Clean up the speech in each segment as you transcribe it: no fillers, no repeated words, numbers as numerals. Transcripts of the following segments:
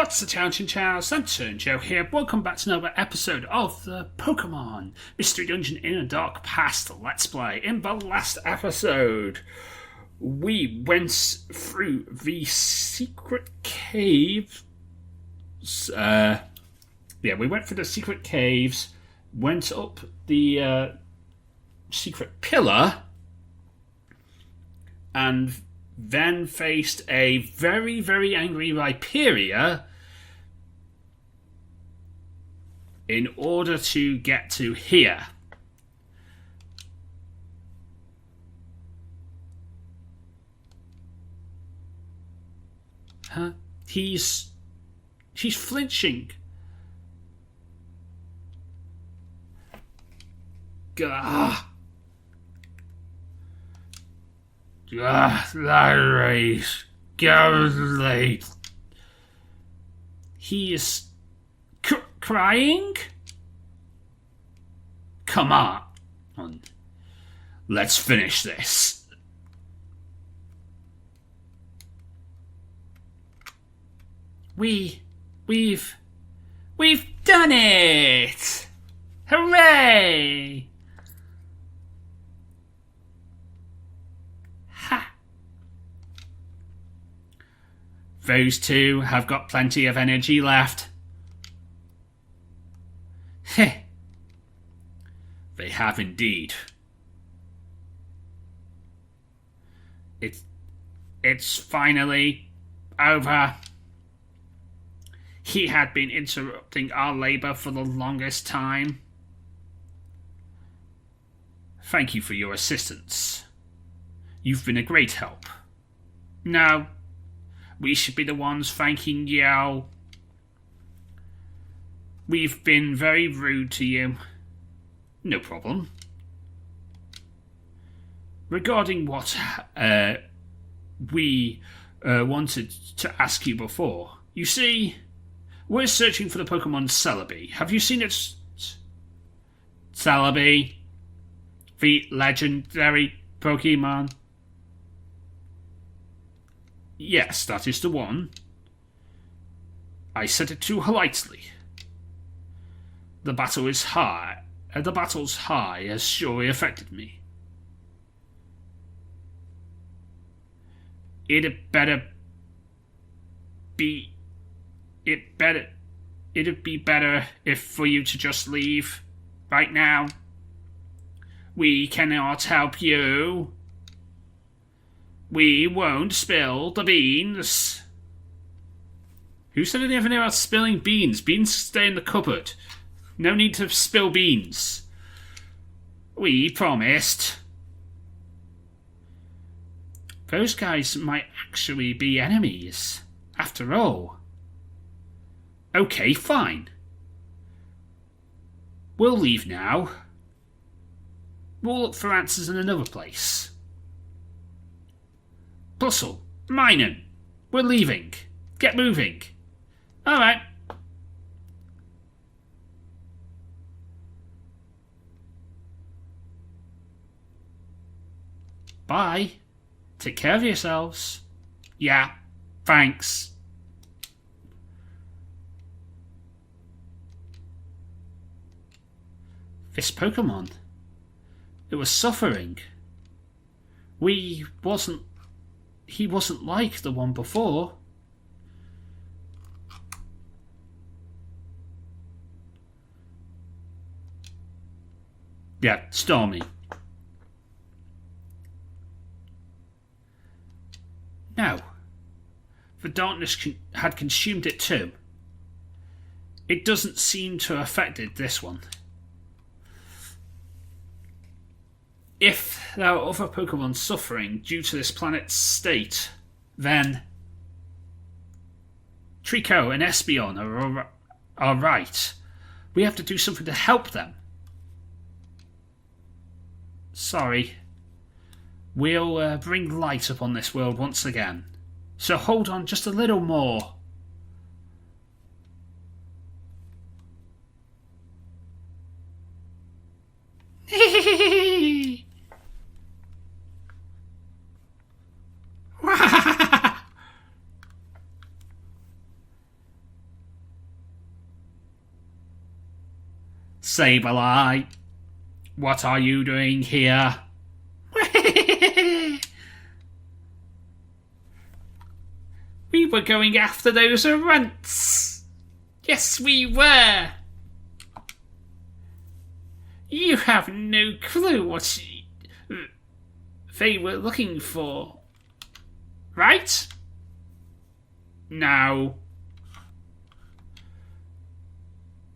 What's the town, Chinchow? LanturnJoe here. Welcome back to another episode of the Pokemon Mystery Dungeon in a Dark Past Let's Play. In the last episode, we went through the secret caves. We went through the secret caves, went up the secret pillar, and then faced a very, very angry Rhyperior in order to get to here. Huh? He's flinching. Gah. Larry's goes late. He is crying? Come on. Let's finish this. We've done it! Hooray! Those two have got plenty of energy left. Heh. They have indeed. It's finally over. He had been interrupting our labor for the longest time. Thank you for your assistance. You've been a great help. Now, we should be the ones thanking you. We've been very rude to you. No problem. Regarding what we wanted to ask you before, you see, we're searching for the Pokemon Celebi. Have you seen it? Celebi, the legendary Pokemon. Yes, that is the one. I said it too lightly. The battle's high has surely affected me. It'd be better if for you to just leave right now. We cannot help you. We won't spill the beans. Who said anything about spilling beans? Beans stay in the cupboard. No need to spill beans. We promised. Those guys might actually be enemies, after all. Okay, fine. We'll leave now. We'll look for answers in another place. Bustle, Minun, we're leaving. Get moving. Alright. Bye. Take care of yourselves. Yeah, thanks. This Pokemon, it was suffering. He wasn't like the one before. Yeah, Stormy. No. The darkness had consumed it too. It doesn't seem to have affected this one. If there are other Pokemon suffering due to this planet's state, then Trico and Espeon are right. We have to do something to help them. Sorry. We'll bring light upon this world once again. So hold on just a little more. Sableye, what are you doing here? We were going after those runts. Yes, we were. You have no clue what they were looking for, right? No.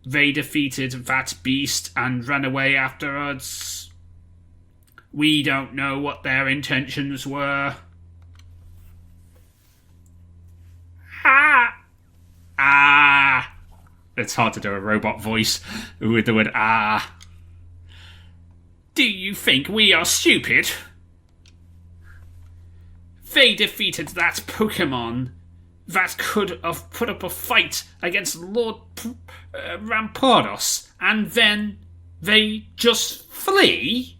They defeated that beast and ran away after us. We don't know what their intentions were. Ah! It's hard to do a robot voice with the word ah. Do you think we are stupid? They defeated that Pokemon that could have put up a fight against Lord Rampardos, and then they just flee?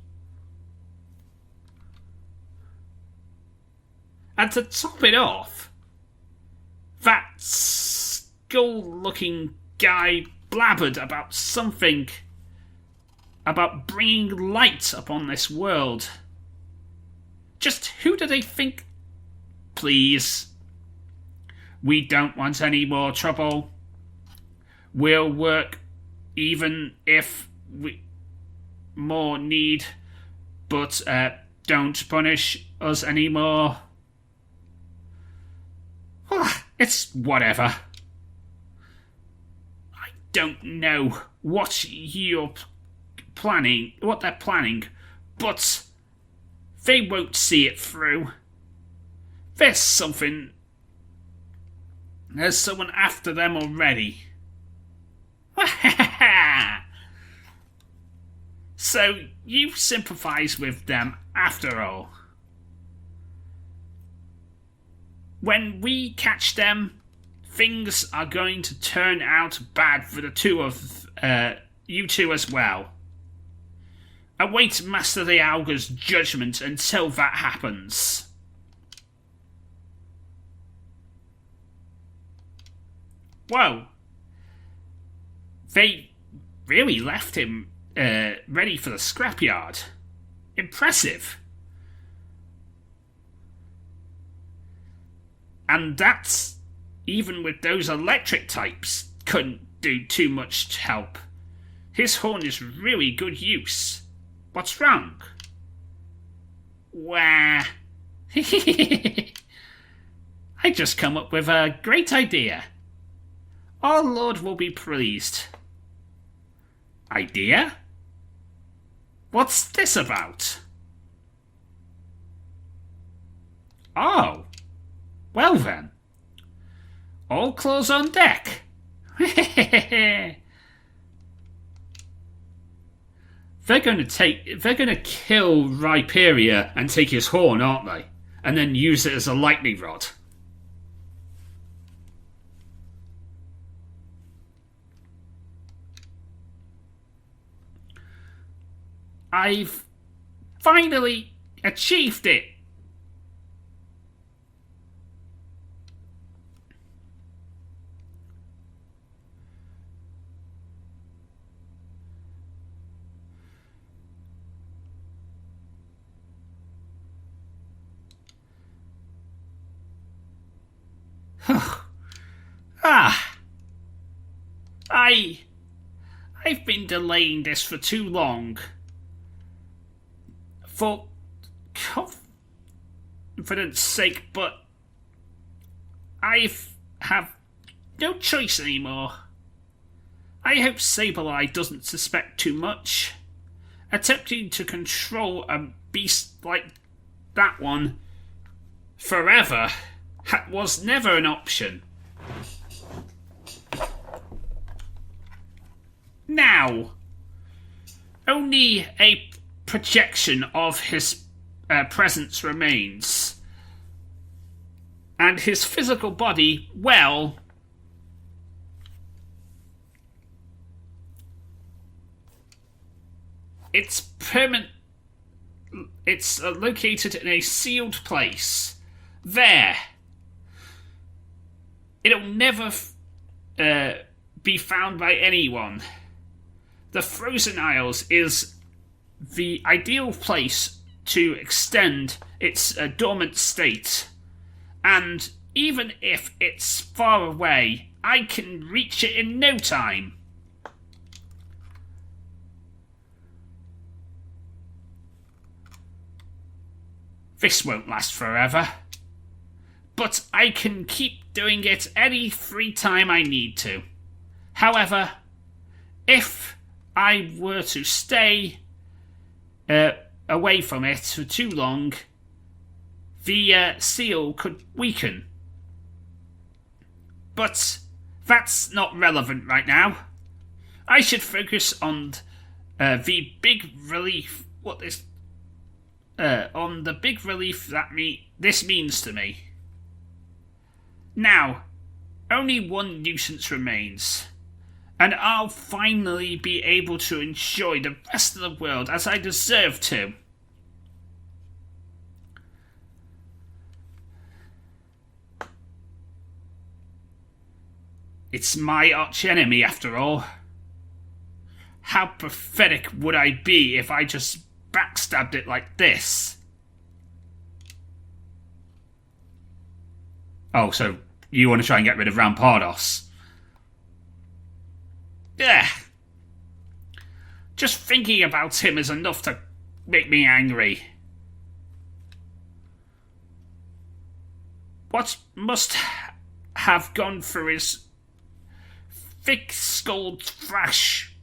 And to top it off, that skull-looking guy blabbered about something about bringing light upon this world. Just who do they think? Please. We don't want any more trouble. We'll work even if we more need, but don't punish us anymore. It's whatever. I don't know what they're planning, but they won't see it through. There's someone after them already. So you sympathize with them after all. When we catch them, things are going to turn out bad for the two of you two as well. Await Master the Owl's judgment until that happens. Whoa. They really left him ready for the scrapyard. Impressive. And that's even with those electric types couldn't do too much to help. His horn is really good use. What's wrong? Wah. I just come up with a great idea. Our Lord will be pleased. Idea? What's this about? Oh. Well then. All claws on deck. They're gonna kill Rhyperia and take his horn, aren't they? And then use it as a lightning rod. I've finally achieved it. I've been delaying this for too long. For confidence sake, but I have no choice anymore. I hope Sableye doesn't suspect too much. Attempting to control a beast like that one forever was never an option. Now, only a projection of his presence remains. And his physical body, well, it's permanent. It's located in a sealed place. There. It'll never be found by anyone. The Frozen Isles is the ideal place to extend its dormant state. And even if it's far away, I can reach it in no time. This won't last forever, but I can keep doing it any free time I need to. However, if I were to stay away from it for too long, the seal could weaken. But that's not relevant right now. I should focus on the big relief. On the big relief that this means to me. Now, only one nuisance remains, and I'll finally be able to enjoy the rest of the world as I deserve to. It's my archenemy, after all. How pathetic would I be if I just backstabbed it like this? Oh, so you want to try and get rid of Rampardos? Yeah. Just thinking about him is enough to make me angry. What must have gone through his thick-skulled thrash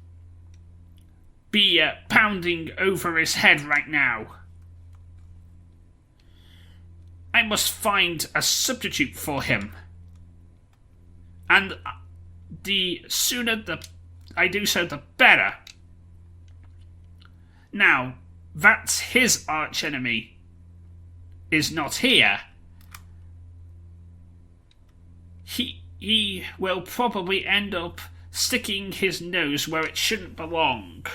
be pounding over his head right now? I must find a substitute for him. And the sooner I do so, the better. Now, that his archenemy is not here, he will probably end up sticking his nose where it shouldn't belong.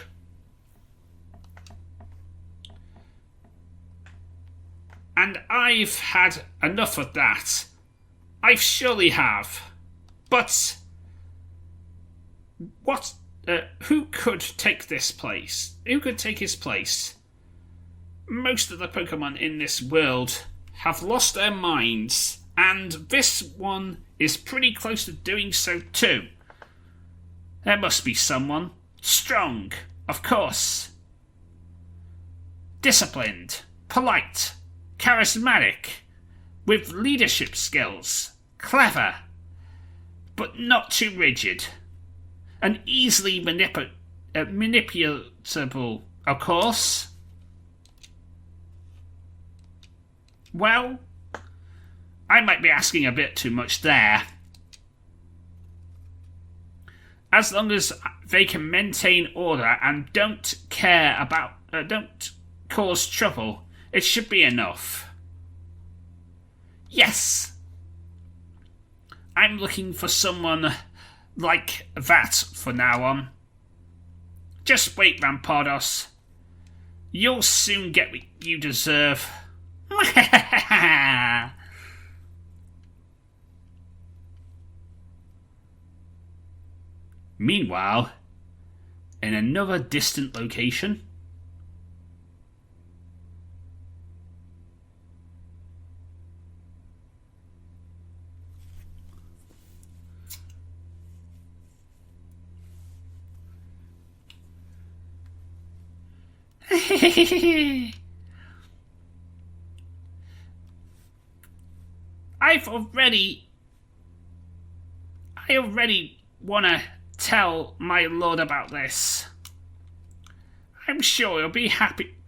And I've had enough of that. I surely have. But who could take this place? Who could take his place? Most of the Pokemon in this world have lost their minds, and this one is pretty close to doing so too. There must be someone. Strong, of course. Disciplined, polite, charismatic, with leadership skills, clever, but not too rigid, and easily manipulatable, of course. Well, I might be asking a bit too much there. As long as they can maintain order and don't cause trouble, it should be enough. Yes! I'm looking for someone like that for now on. Just wait, Rampardos. You'll soon get what you deserve. Meanwhile, in another distant location, I already want to tell my lord about this. I'm sure he'll be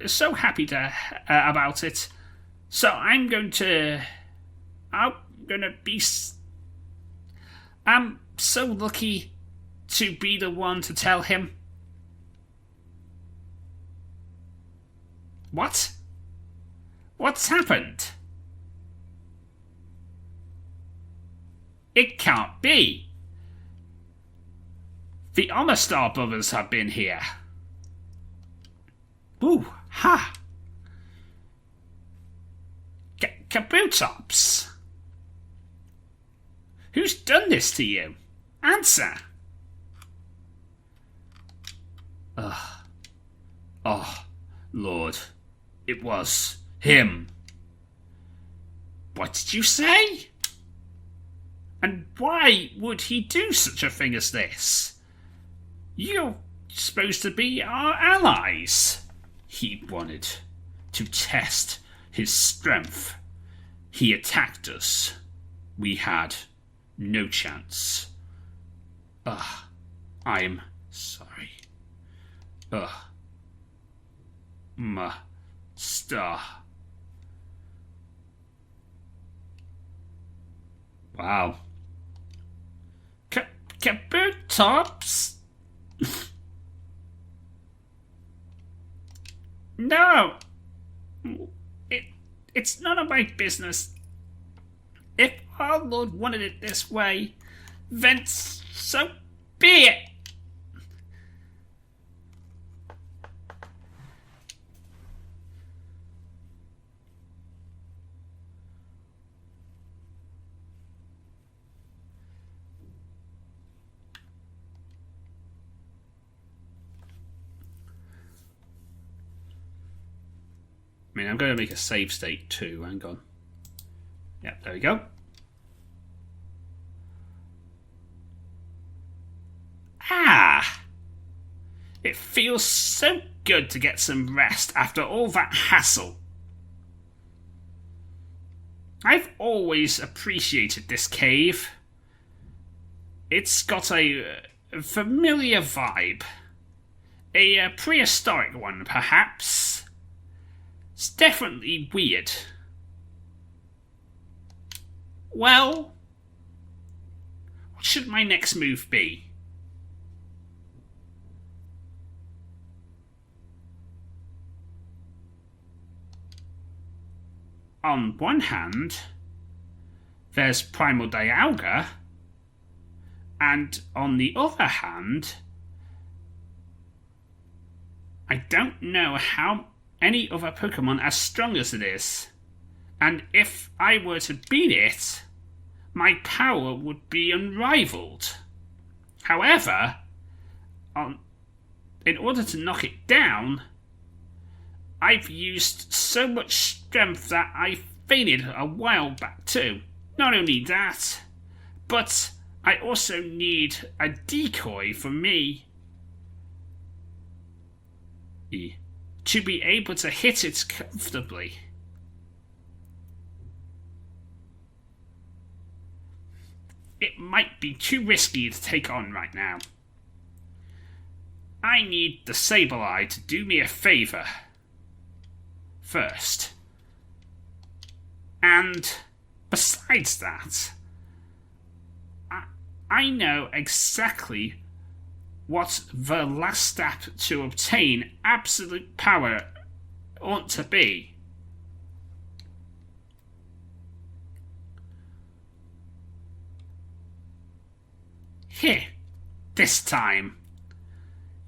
so happy about it. So I'm so lucky to be the one to tell him. What? What's happened? It can't be. The Omastar brothers have been here. Ooh, ha! Kabutops! Who's done this to you? Answer! Oh, Lord, it was him. What did you say? And why would he do such a thing as this? You're supposed to be our allies. He wanted to test his strength. He attacked us. We had no chance. I'm sorry. My star. Wow. Kaboot tops? No! It's none of my business. If our Lord wanted it this way, then so be it! I mean, I'm going to make a save state too. Hang on. Yep, there we go. It feels so good to get some rest after all that hassle. I've always appreciated this cave. It's got a familiar vibe. A prehistoric one, perhaps. It's definitely weird. Well, what should my next move be? On one hand, there's Primal Dialga, and on the other hand, I don't know how any other Pokemon as strong as it is, and if I were to beat it, my power would be unrivaled. However, in order to knock it down, I've used so much strength that I fainted a while back too. Not only that, but I also need a decoy for me to be able to hit it comfortably. It might be too risky to take on right now. I need the Sableye to do me a favour first. And besides that, I know exactly what the last step to obtain absolute power ought to be. Here, this time,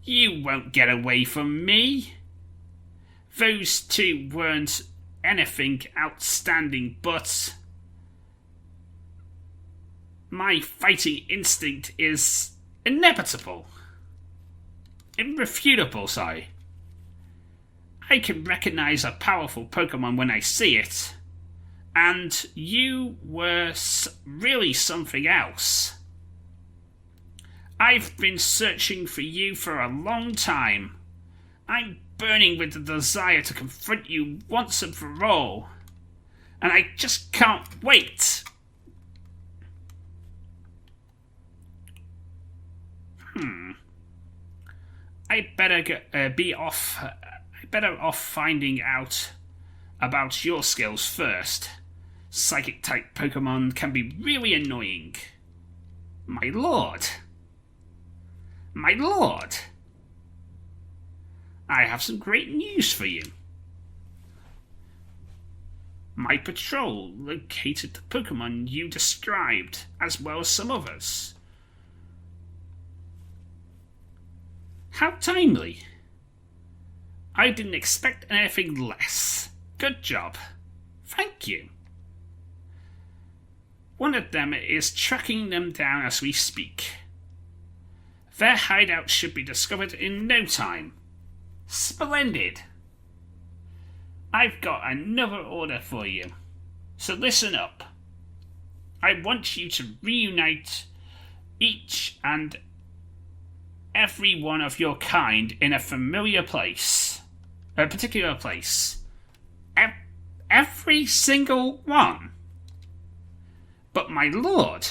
you won't get away from me. Those two weren't anything outstanding, but my fighting instinct is inevitable. Irrefutable, sorry. I can recognize a powerful Pokemon when I see it, and you were really something else. I've been searching for you for a long time. I'm burning with the desire to confront you once and for all, and I just can't wait. I better off finding out about your skills first. Psychic-type Pokemon can be really annoying. My lord. My lord. I have some great news for you. My patrol located the Pokemon you described, as well as some others. How timely. I didn't expect anything less. Good job. Thank you. One of them is tracking them down as we speak. Their hideout should be discovered in no time. Splendid. I've got another order for you. So listen up. I want you to reunite each and every one of your kind in a familiar place. A particular place. Every single one. But my lord,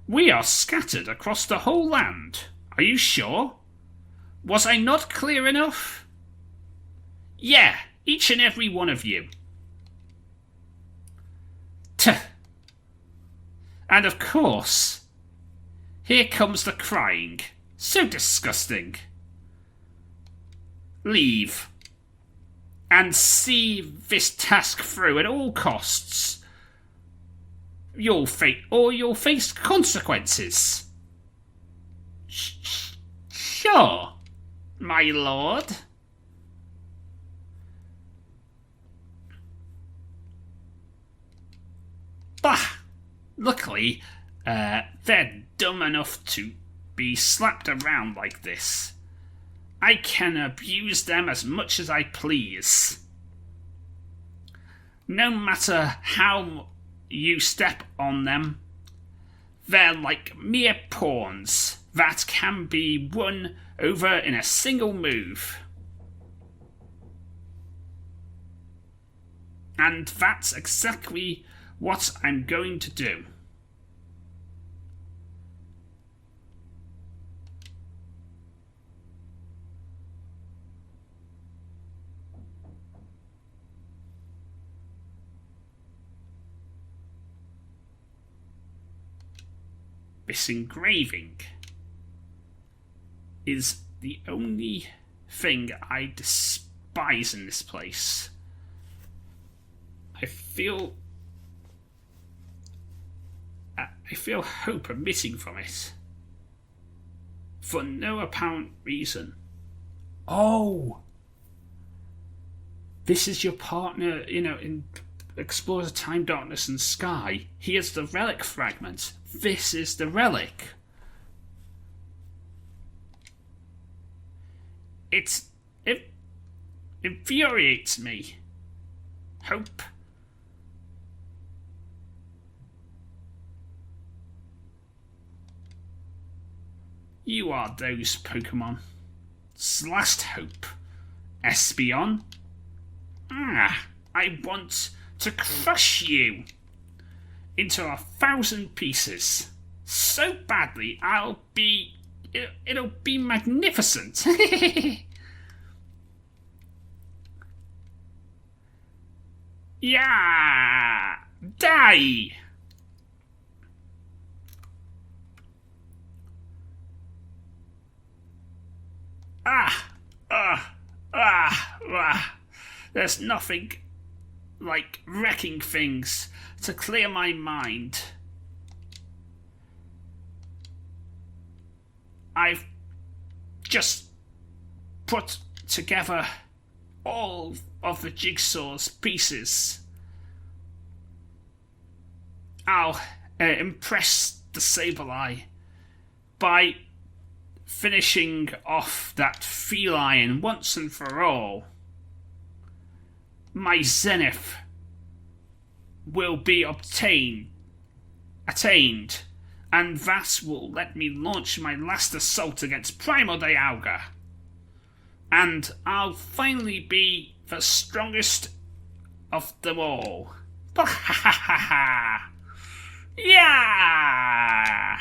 we are scattered across the whole land. Are you sure? Was I not clear enough? Yeah, each and every one of you. Tuh. And of course, here comes the crying. So disgusting. Leave. And see this task through at all costs. You'll face consequences. Sure, my lord. Bah! Luckily, they're dumb enough to be slapped around like this. I can abuse them as much as I please. No matter how you step on them, they're like mere pawns that can be won over in a single move. And that's exactly what I'm going to do. This engraving is the only thing I despise in this place. I feel hope emitting from it. For no apparent reason. Oh! This is your partner, in Explorers of Time, Darkness and Sky. Here's the relic fragment. This is the relic. It infuriates me. Hope. You are those Pokemon. Last hope. Espeon. I want to crush you into 1,000 pieces. So badly, it'll be magnificent. Yeah! Die! There's nothing like wrecking things to clear my mind. I've just put together all of the jigsaw's pieces. I'll impress the Sableye by finishing off that feline once and for all. My zenith will be attained, and that will let me launch my last assault against Primal Dialga. And I'll finally be the strongest of them all. Yeah!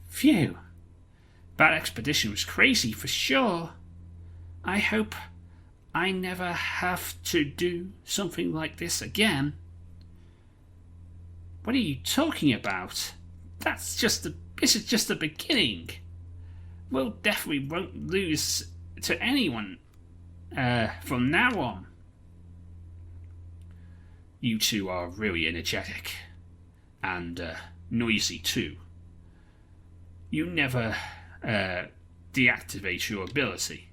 Phew. That expedition was crazy for sure. I hope I never have to do something like this again. What are you talking about? This is just the beginning. We'll definitely won't lose to anyone from now on. You two are really energetic and noisy too. You never deactivate your ability.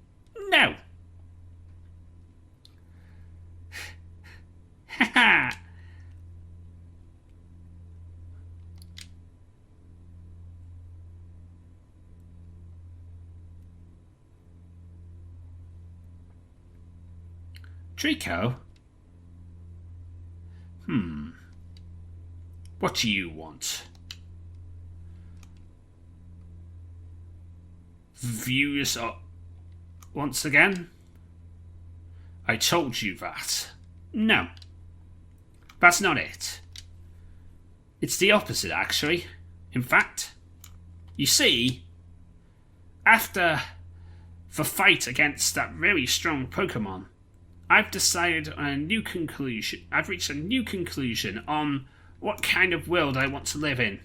No, Draco? What do you want? Views are... Once again? I told you that. No. That's not it. It's the opposite, actually. In fact, you see, after the fight against that really strong Pokemon, I've decided on a new conclusion. I've reached a new conclusion on what kind of world I want to live in.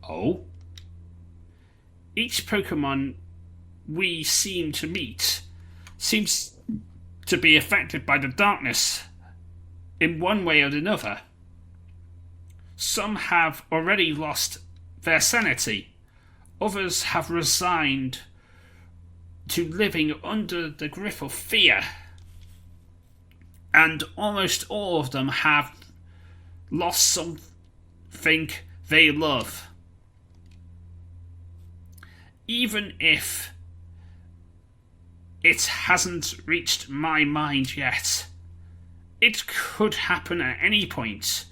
Oh? Each Pokemon we seem to meet seems to be affected by the darkness in one way or another. Some have already lost their sanity. Others have resigned to living under the grip of fear. And almost all of them have lost something they love. Even if it hasn't reached my mind yet, it could happen at any point.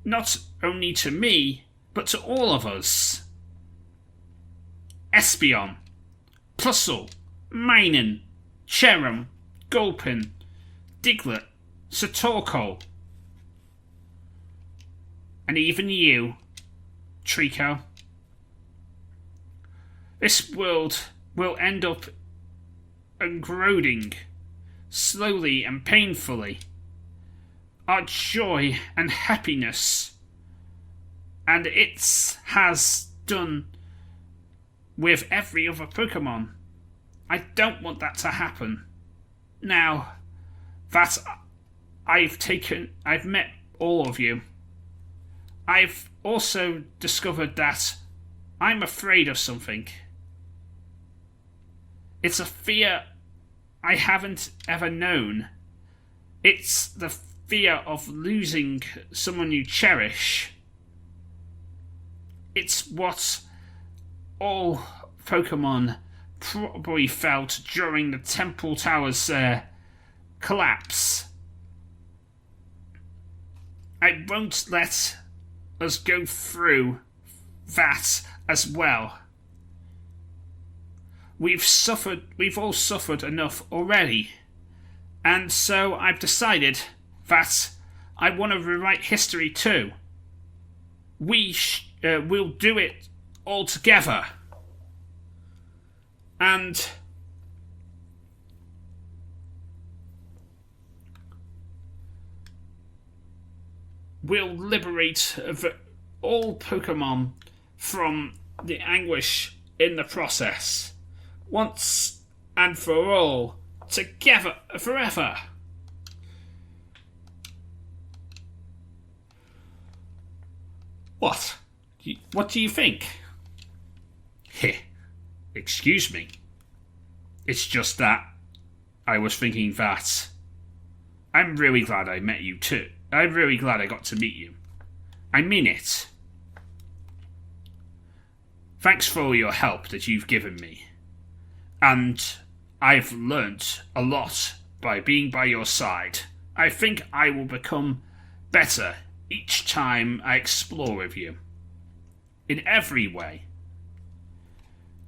Not only to me, but to all of us. Espeon, Plusle, Minun, Cherim, Gulpin, Diglett, Satorko, and even you, Trico. This world will end up eroding, slowly and painfully, our joy and happiness, and it has done with every other Pokemon. I don't want that to happen. Now that I've met all of you, I've also discovered that I'm afraid of something. It's a fear I haven't ever known. It's the fear of losing someone you cherish. It's what all Pokemon probably felt during the Temple Tower's collapse. I won't let us go through that as well. We've all suffered enough already, and so I've decided that I want to rewrite history too. We'll do it all together, and we'll liberate all Pokemon from the anguish in the process. Once and for all, together forever. What? What do you think? Heh. Excuse me. It's just that I was thinking that I'm really glad I met you too. I'm really glad I got to meet you. I mean it. Thanks for all your help that you've given me. And I've learnt a lot by being by your side. I think I will become better each time I explore with you. In every way.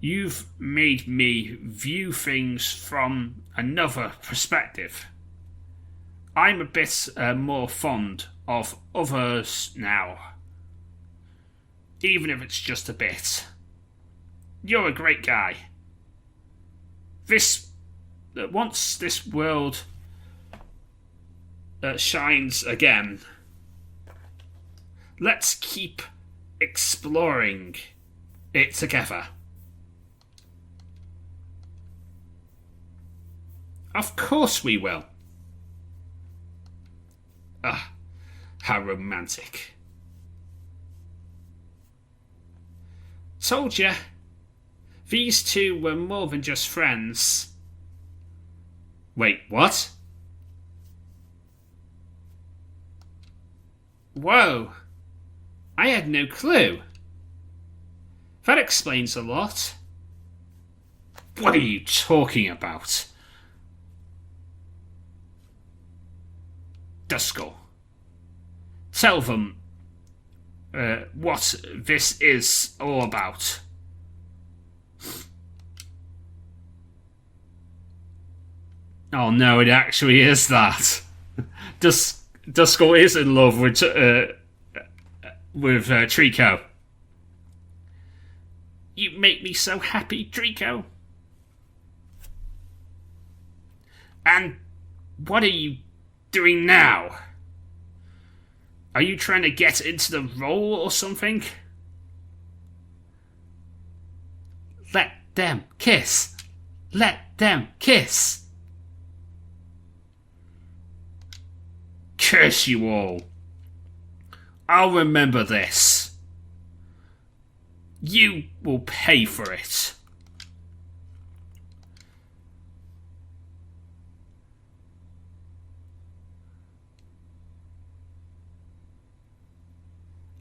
You've made me view things from another perspective. I'm a bit more fond of others now. Even if it's just a bit. You're a great guy. Once this world shines again, let's keep exploring it together. Of course we will. Ah, how romantic. Told ya. These two were more than just friends. Wait, what? Whoa. I had no clue. That explains a lot. What are you talking about? Dusknoir. Tell them what this is all about. Oh no, it actually is that. Dusknoir is in love with Chinchow. You make me so happy, Chinchow. And what are you doing now? Are you trying to get into the role or something? Let them kiss. Let them kiss. Curse you all. I'll remember this. You will pay for it.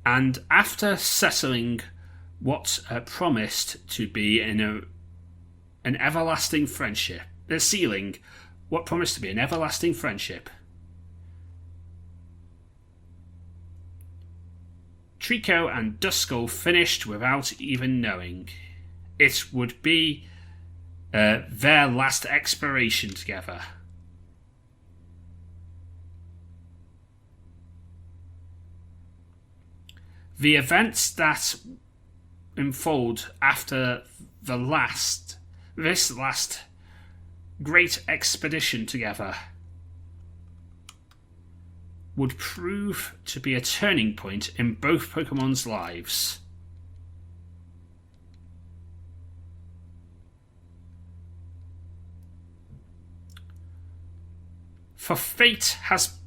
And after settling what promised to be an everlasting friendship, sealing what promised to be an everlasting friendship, Chinchow and Dusknoir finished without even knowing. It would be their last exploration together. The events that unfold after this last great expedition together would prove to be a turning point in both Pokemon's lives. For fate has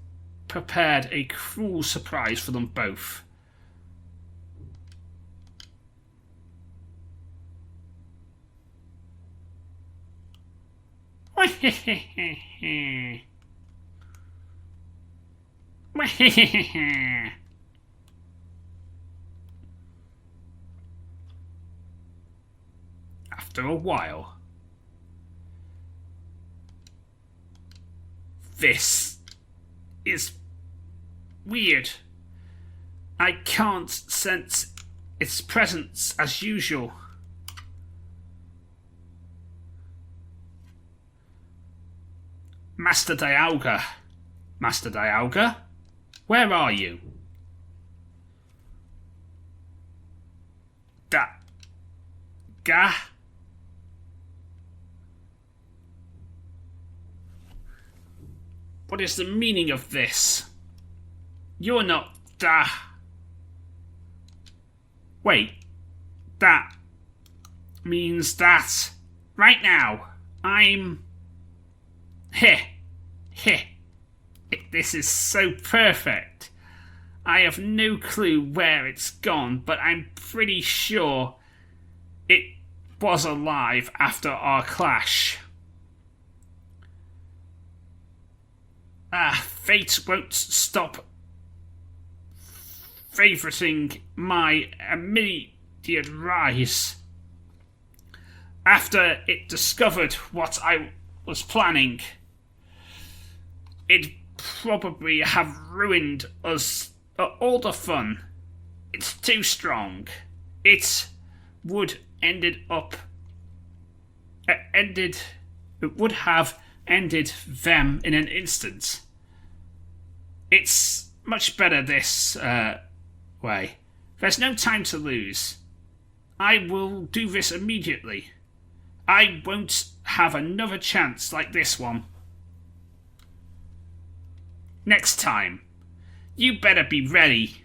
prepared a cruel surprise for them both. After a while, this is weird. I can't sense its presence as usual. Master Dialga. Master Dialga? Where are you? Ga? What is the meaning of this? You're not Wait. That means that right now I'm here. This is so perfect. I have no clue where it's gone, but I'm pretty sure it was alive after our clash. Fate won't stop favoriting my immediate rise. After it discovered what I was planning, it'd probably have ruined us all the fun. It's too strong. It would It would have ended them in an instant. It's much better this way. There's no time to lose. I will do this immediately. I won't have another chance like this one. Next time, you better be ready.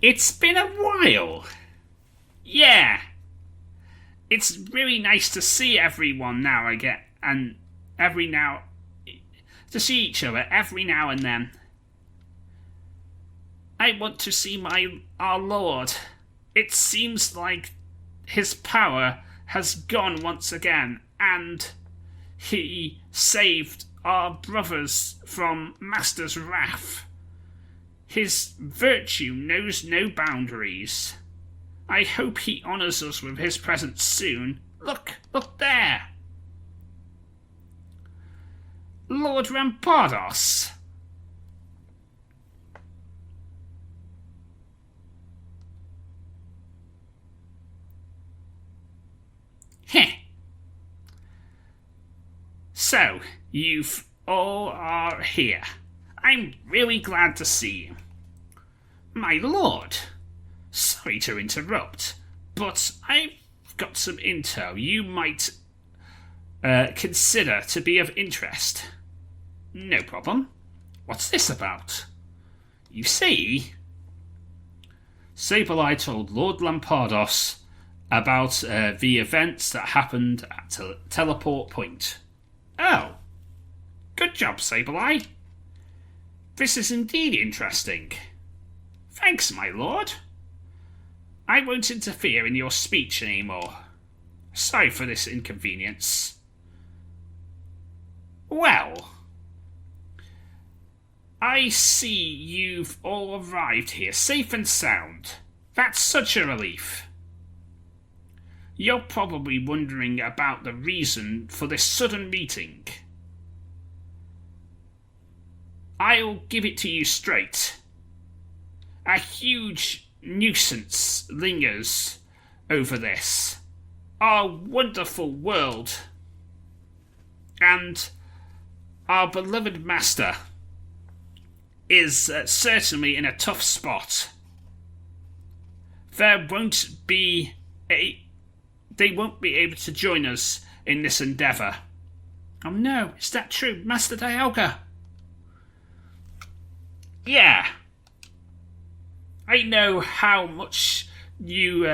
It's been a while. Yeah. It's really nice to see everyone now again, and to see each other every now and then. I want to see our Lord. It seems like his power has gone once again, and he saved our brothers from Master's wrath. His virtue knows no boundaries. I hope he honours us with his presence soon. Look there! Lord Rampardos! Heh! So, you've all are here. I'm really glad to see you. My lord, sorry to interrupt, but I've got some intel you might consider to be of interest. No problem. What's this about? You see, Sableye told Lord Lampardos about the events that happened at Teleport Point. Oh, good job, Sableye. This is indeed interesting. Thanks, my lord. I won't interfere in your speech anymore. Sorry for this inconvenience. Well, I see you've all arrived here safe and sound. That's such a relief. You're probably wondering about the reason for this sudden meeting. I'll give it to you straight. A huge nuisance lingers over this, our wonderful world, and our beloved master is certainly in a tough spot. They won't be able to join us in this endeavour. Oh no, is that true, Master Dialga? Yeah. I know how much you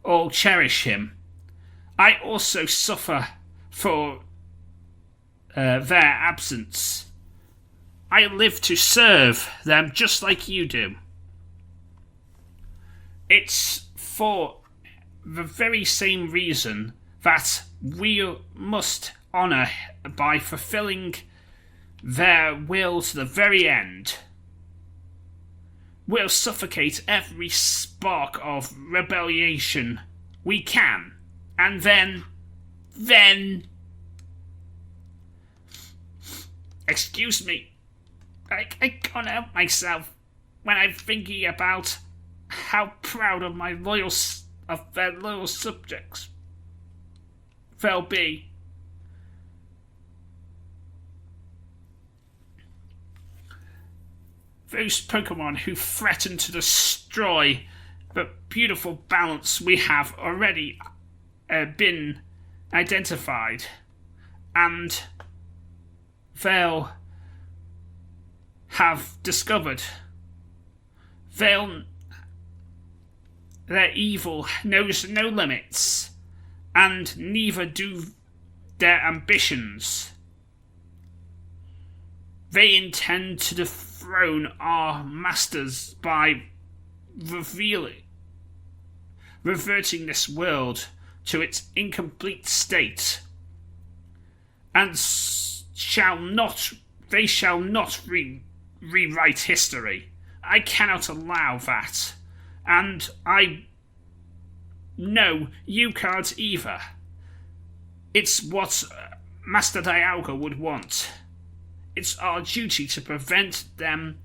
all cherish him. I also suffer for their absence. I live to serve them just like you do. It's for the very same reason that we must honour by fulfilling their will to the very end. We'll suffocate every spark of rebellion we can, and then... Excuse me, I can't help myself when I'm thinking about how proud of their loyal subjects they'll be. Those Pokemon who threaten to destroy the beautiful balance we have already been identified, and they'll have discovered. Their evil knows no limits, and neither do their ambitions. They intend to dethrone our masters by reverting this world to its incomplete state, and they shall not rewrite history. I cannot allow that, and I know you can't either. It's what Master Dialga would want. It's our duty to prevent them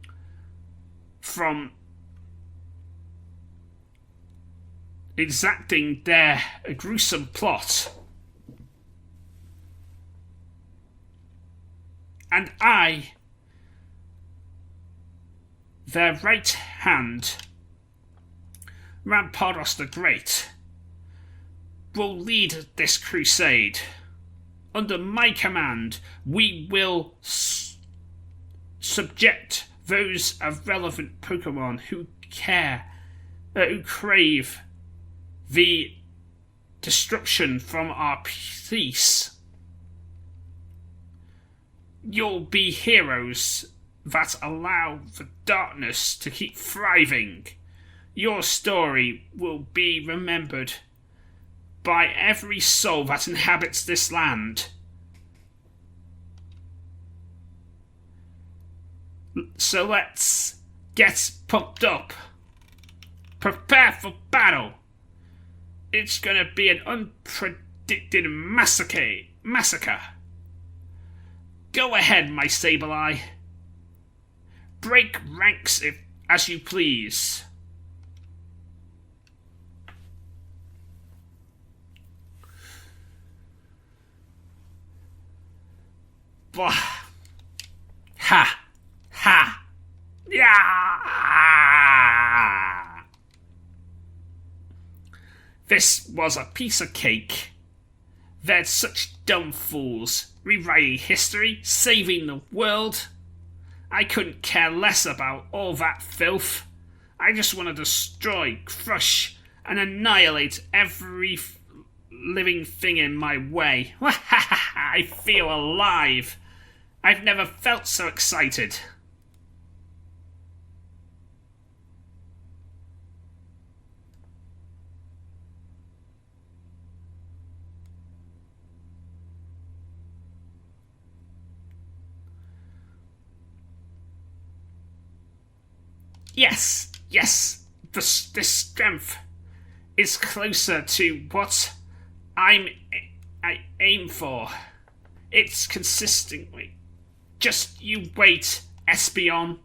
from exacting their gruesome plot. And I, their right hand, Rampardos the Great, will lead this crusade. Under my command, we will subject those irrelevant Pokemon who crave the destruction from our peace. You'll be heroes that allow the darkness to keep thriving. Your story will be remembered by every soul that inhabits this land. So let's Get pumped up. Prepare for battle. It's gonna be an unpredicted massacre. Go ahead, my Sableye. Break ranks as you please. Blah. Ha! Ha! Yeah! This was a piece of cake. They're such dumb fools, rewriting history, saving the world. I couldn't care less about all that filth. I just want to destroy, crush, and annihilate every living thing in my way. I feel alive. I've never felt so excited. Yes, this strength is closer to what I aim for. It's consistently. Just you wait, Espion.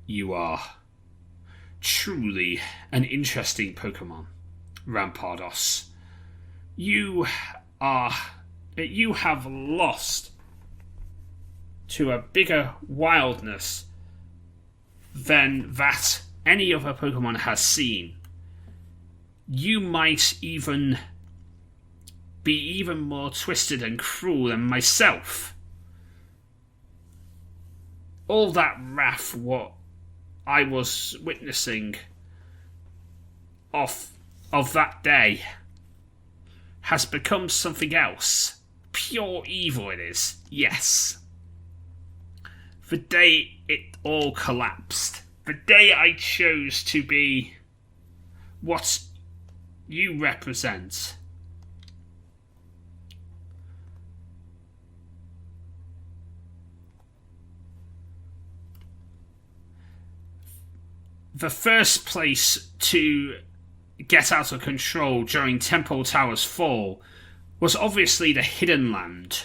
You are truly an interesting Pokemon, Rampardos. You have lost to a bigger wildness than that any other Pokemon has seen. You might even be even more twisted and cruel than myself. All that wrath, what I was witnessing of that day, has become something else. Pure evil it is, yes. The day it all collapsed. The day I chose to be what you represent. The first place to get out of control during Temple Tower's fall was obviously the Hidden Land.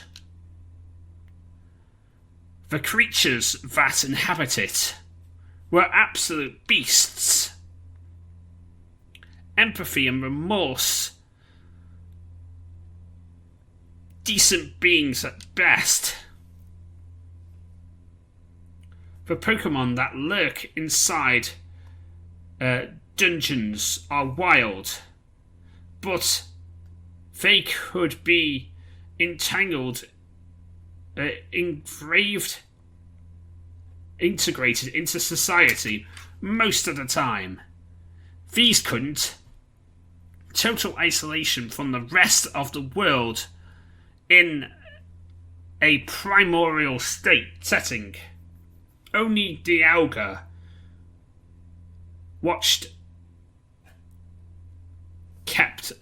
The creatures that inhabit it were absolute beasts. Empathy and remorse. Decent beings at best. The Pokemon that lurk inside dungeons are wild, but they could be integrated into society most of the time. These couldn't. Total isolation from the rest of the world in a primordial setting. Only Dialga kept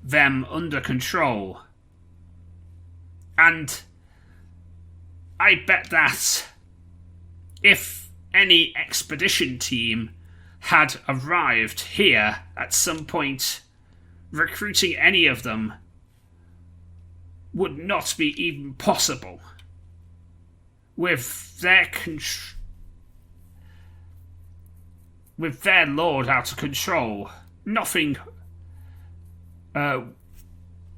them under control. And I bet that if any expedition team had arrived here at some point, recruiting any of them would not be even possible. With their lord out of control, nothing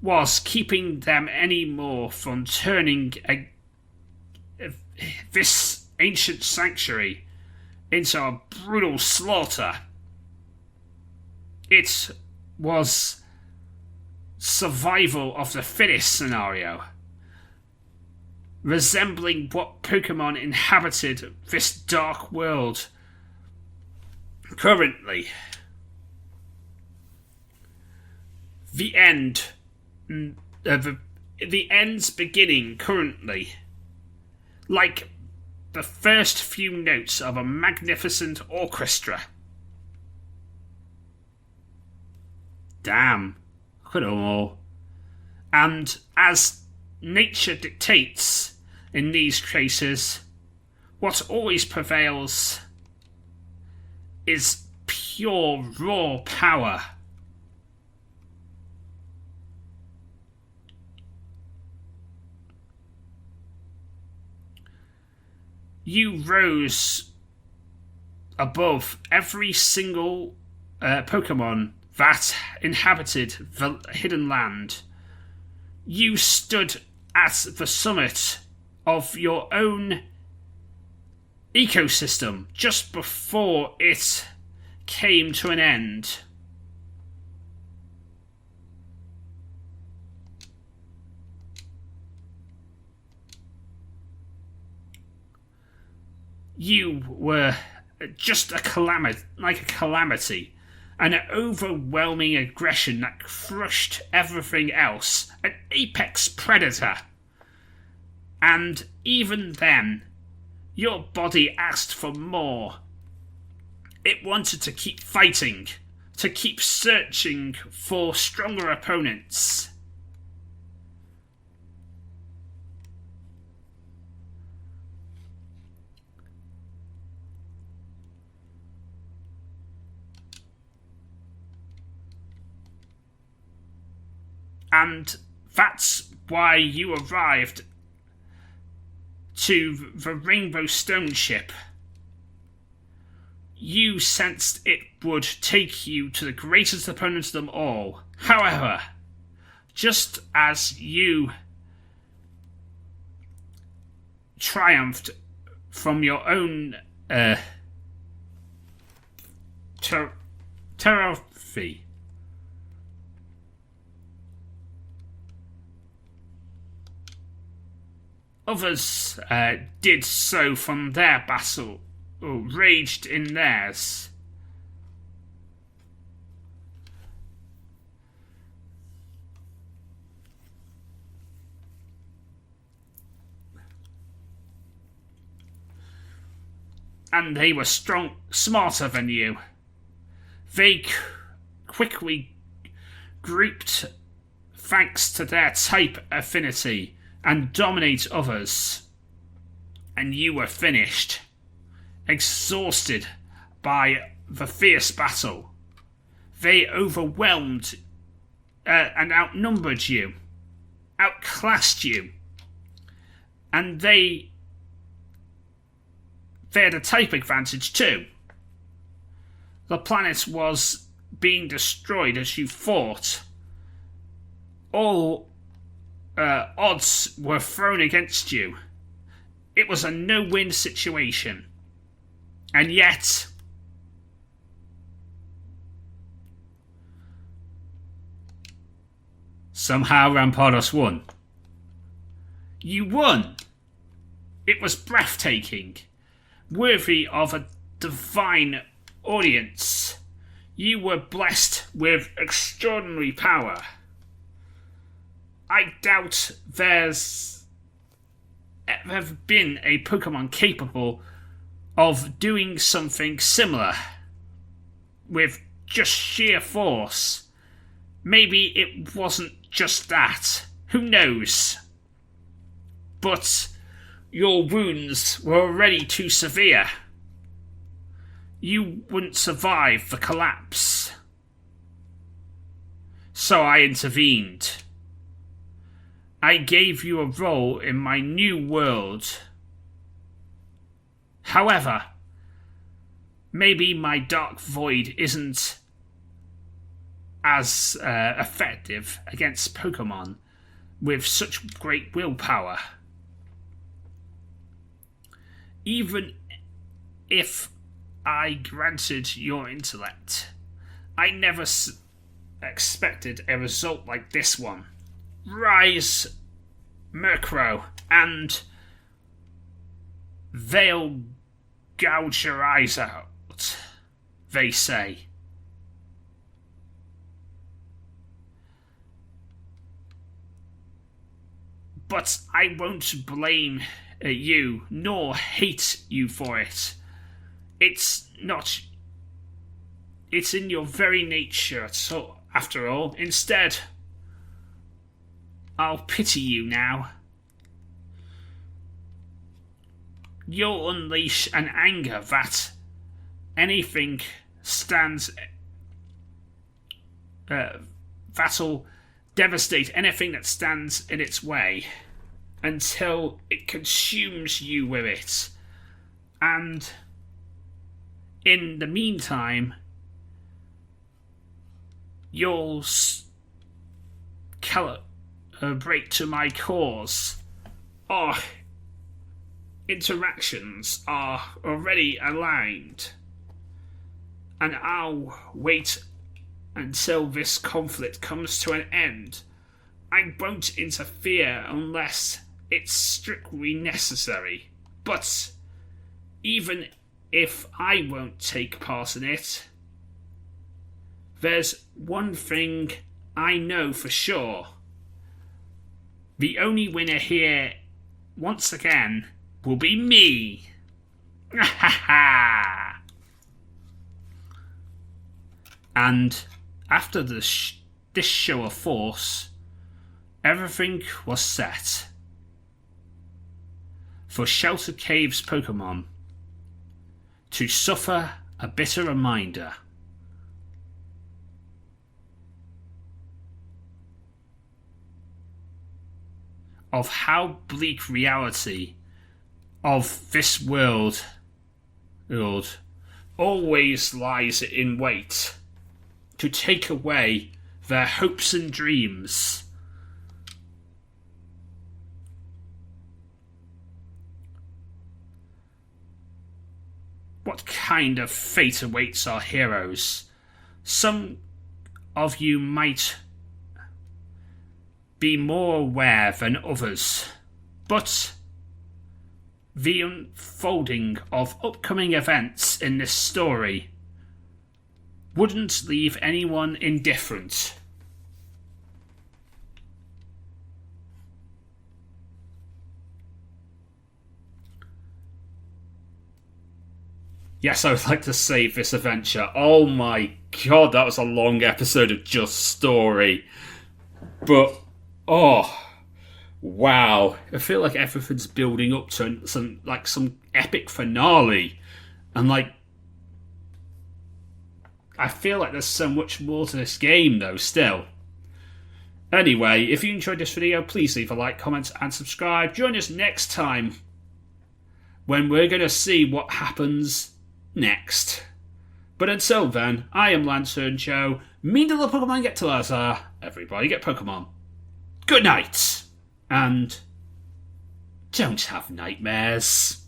was keeping them anymore from turning this ancient sanctuary into a brutal slaughter. It was survival of the fittest scenario, resembling what Pokemon inhabited this dark world currently. The end's beginning currently, like the first few notes of a magnificent orchestra. Damn. Look at them all. And as nature dictates in these cases, what always prevails is pure raw power. You rose above every single Pokemon that inhabited the hidden land. You stood at the summit of your own ecosystem just before it came to an end. You were just a calamity, an overwhelming aggression that crushed everything else, an apex predator. And even then, your body asked for more. It wanted to keep fighting, to keep searching for stronger opponents. And that's why you arrived to the Rainbow Stone ship. You sensed it would take you to the greatest opponent of them all. However, just as you triumphed from your own trophy, others did so from their battle, or raged in theirs. And they were smarter than you. They quickly grouped thanks to their type affinity and dominate others. And you were finished, exhausted by the fierce battle. They overwhelmed and outnumbered you, outclassed you, and they had a type advantage too. The planet was being destroyed as you fought. All odds were thrown against you. It was a no-win situation. And yet, somehow Rampardos won. You won! It was breathtaking, worthy of a divine audience. You were blessed with extraordinary power. I doubt there's ever been a Pokemon capable of doing something similar with just sheer force. Maybe it wasn't just that. Who knows? But your wounds were already too severe. You wouldn't survive the collapse. So I intervened. I gave you a role in my new world. However, maybe my Dark Void isn't as effective against Pokemon with such great willpower. Even if I granted your intellect, I never expected a result like this one. Rise, Murkrow, and they'll gouge your eyes out, they say. But I won't blame you, nor hate you for it. It's in your very nature to after all. Instead, I'll pity you now. You'll unleash an anger that anything stands... that'll devastate anything that stands in its way until it consumes you with it. And in the meantime, you'll calibrate to my cause. Our interactions are already aligned, and I'll wait until this conflict comes to an end. I won't interfere unless it's strictly necessary. But even if I won't take part in it, there's one thing I know for sure. The only winner here, once again, will be me. And after this show of force, everything was set for Shelter Cave's Pokemon to suffer a bitter reminder of how bleak reality of this world always lies in wait to take away their hopes and dreams. What kind of fate awaits our heroes? Some of you might be more aware than others, but the unfolding of upcoming events in this story wouldn't leave anyone indifferent. Yes, I would like to save this adventure. Oh my god, that was a long episode of just story. But, oh, wow. I feel like everything's building up to some epic finale. And I feel like there's so much more to this game though, still. Anyway, if you enjoyed this video, please leave a like, comment and subscribe. Join us next time when we're going to see what happens next. But until then, I am LanturnJoe. Mean to the Pokemon get to Lazar. Everybody get Pokemon. Good night. And don't have nightmares.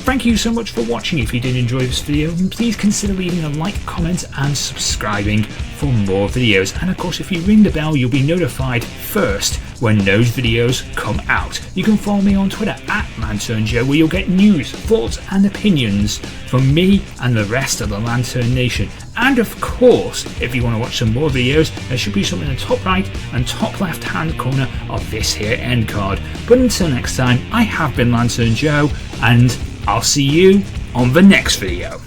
Thank you so much for watching. If you did enjoy this video, then please consider leaving a like, comment and subscribing for more videos. And of course, if you ring the bell, you'll be notified first when those videos come out. You can follow me on Twitter @LanturnJoe, where you'll get news, thoughts and opinions from me and the rest of the Lantern Nation. And of course, if you want to watch some more videos, there should be some in the top right and top left hand corner of this here end card. But until next time, I have been LanturnJoe, and I'll see you on the next video.